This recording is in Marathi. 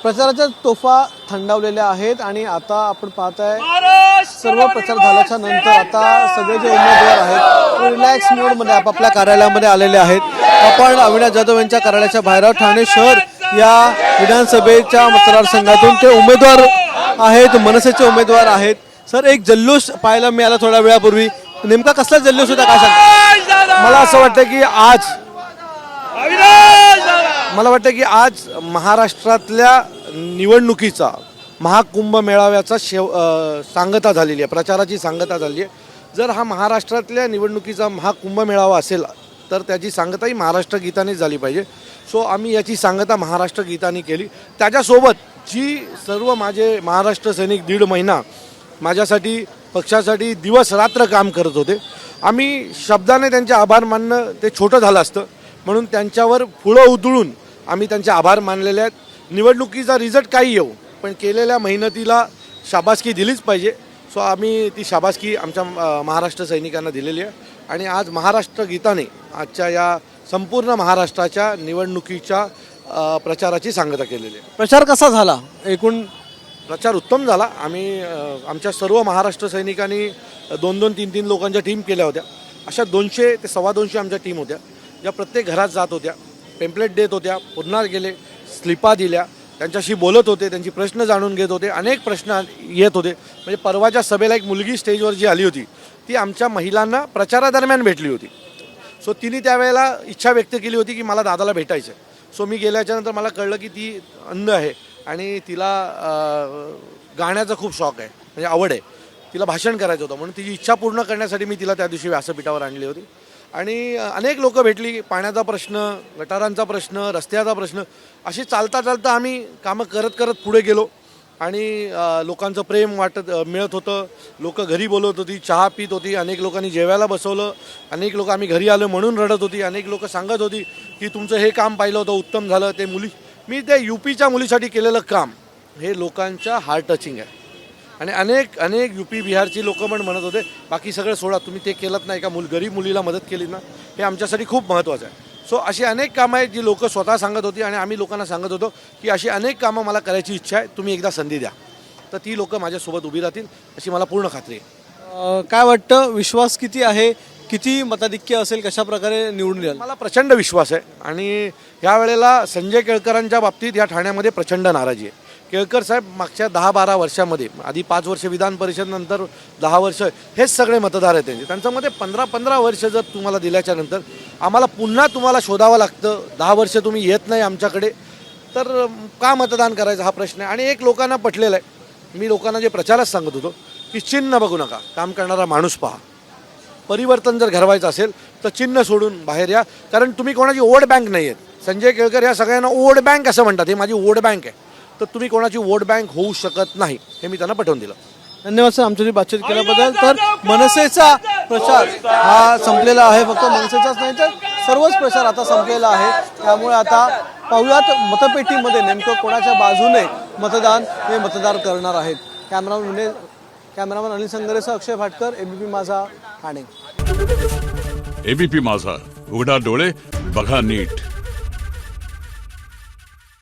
प्रचाराच्या तोफा थंडावलेल्या आहेत आणि आता आपण पाहताय सर्व प्रचार झाल्याच्या नंतर आता सगळे जे उमेदवार आहेत ते रिलॅक्स मोडमध्ये आपापल्या कार्यालयामध्ये आलेले आहेत। आपण अविनाश जाधव यांच्या कार्यालयाच्या बाहेर आहोत। ठाणे शहर या विधानसभेच्या मतदारसंघातून ते उमेदवार आहेत, मनसेचे उमेदवार आहेत। सर, एक जल्लोष पाहायला मिळाला थोड्या वेळापूर्वी, नेमका कसला जल्लोष होता काय सांगता? मला असं वाटतं की आज महाराष्ट्रातल्या निवडणुकीचा महाकुंभ मेळाव्याचा सांगता झालेली आहे, प्रचाराची सांगता झाली आहे। जर हा महाराष्ट्रातल्या निवडणुकीचा महाकुंभ मेळावा असेल तर त्याची सांगताही महाराष्ट्र गीतानेच झाली पाहिजे। सो आम्ही याची सांगता महाराष्ट्र गीताने केली। त्याच्यासोबत जी सर्व माझे महाराष्ट्र सैनिक 1.5 महिना माझ्यासाठी पक्षासाठी दिवस रात्र काम करत होते, आम्ही शब्दाने त्यांचे आभार मानणं ते छोटं झालं असतं, म्हणून त्यांच्यावर फुलं उधळून आम्ही त्यांचे आभार मानलेले आहेत। निवडणुकीचा रिझल्ट काही येऊ पण केलेल्या मेहनतीला शाबासकी दिलीच पाहिजे। सो आम्ही ती शाबासकी आमच्या महाराष्ट्र सैनिकांना दिलेली आहे आणि आज महाराष्ट्र गीताने आजच्या या संपूर्ण महाराष्ट्राच्या निवडणुकीच्या प्रचाराची सांगता केलेली आहे। प्रचार कसा झाला? एकूण प्रचार उत्तम झाला। आम्ही आमच्या सर्व महाराष्ट्र सैनिकांनी 2-2, 3-3 लोकांच्या टीम केल्या होत्या। अशा 200 ते 250 आमच्या टीम होत्या, ज्या प्रत्येक घरात जात होत्या, पेम्पलेट देत होत्या, पुन्हा गेले, स्लिपा दिल्या, त्यांच्याशी बोलत होते, त्यांची प्रश्न जाणून घेत होते। अनेक प्रश्न येत होते। म्हणजे परवाच्या सभेला एक मुलगी स्टेजवर जी आली होती ती आमच्या महिलांना प्रचारादरम्यान भेटली होती। सो तिने त्यावेळेला इच्छा व्यक्त केली होती की मला दादाला भेटायचं आहे। सो मी गेल्याच्यानंतर मला कळलं की ती अंध आहे आणि तिला गाण्याचा खूप शौक आहे, म्हणजे आवड आहे, तिला भाषण करायचं होतं, म्हणून तिची इच्छा पूर्ण करण्यासाठी मी तिला त्या दिवशी व्यासपीठावर आणली होती। आणि अनेक लोकं भेटली, पाण्याचा प्रश्न, गटारांचा प्रश्न, रस्त्याचा प्रश्न, अशी चालता चालता आम्ही कामं करत करत पुढे गेलो आणि लोकांचं प्रेम मिळत होतं। लोकं घरी बोलवत होती, चहा पित होती, अनेक लोकांनी जेवायला बसवलं, अनेक लोकं आम्ही घरी आलो म्हणून रडत होती, अनेक लोकं सांगत होती की तुमचं हे काम पाहिलं होतं, उत्तम झालं। ते मी त्या UPच्या मुलीसाठी केलेलं काम हे लोकांच्या हार्ट टचिंग आहे आणि अनेक UP बिहारची लोकं पण म्हणत होते बाकी सगळं सोडा, तुम्ही ते केलं नाही का, गरीब मुलीला मदत केली ना, हे आमच्यासाठी खूप महत्त्वाचं आहे। सो अशी अनेक कामं आहेत जी लोकं स्वतः सांगत होती आणि आम्ही लोकांना सांगत होतो की अशी अनेक कामं मला करायची इच्छा आहे, तुम्ही एकदा संधी द्या, तर ती लोकं माझ्यासोबत उभी राहतील अशी मला पूर्ण खात्री आहे। काय वाटतं, विश्वास किती आहे, किती मताधिक्य असेल, कशा प्रकारे निवडून येईल? मला प्रचंड विश्वास आहे आणि यावेळेला संजय केळकरांच्या बाबतीत या ठाण्यामध्ये प्रचंड नाराजी आहे। केळकर साहेब मागच्या 10-12 वर्षामध्ये, आधी 5 वर्ष विधान परिषद, नंतर 10 वर्ष, हेच सगळे मतदार आहेत त्यांच्यामध्ये 15-15 वर्ष जर तुम्हाला दिल्याच्या नंतर आम्हाला पुन्हा तुम्हाला शोधावं लागतं, 10 वर्ष तुम्ही येत नाही आमच्याकडे, तर का मतदान करायचं हा प्रश्न आहे। आणि एक लोकांना पटलेलं आहे, मी लोकांना जे प्रचारात सांगत होतो की चिन्ह बघू नका, काम करणारा माणूस पहा, परिवर्तन जर घडवायचं असेल तर चिन्ह सोडून बाहेर या, कारण तुम्ही कोणाची वोट बँक नाही आहेत। संजय केळकर या सगळ्यांना वोट बँक असं म्हणतात, हे माझी वोट बँक आहे, तर तुम्ही कोणाची वोट बँक होऊ शकत नाही, हे मी त्यांना पटवून दिलं। धन्यवाद सर, आमच्याशी बातचीत केल्याबद्दल। तर मनसेचा प्रचार हा संपलेला आहे, फक्त मनसेचाच नाही तर सर्वच प्रचार आता संपलेला आहे। त्यामुळे आता पाहुयात मतपेटीमध्ये नेमकं कोणाच्या बाजूने मतदान हे मतदार करणार आहेत। कॅमेरामन अनिल संगरेसह अक्षय भाटकर, ABP माझा, ठाणे। ABP माझा, उघडा डोळे बघा नीट।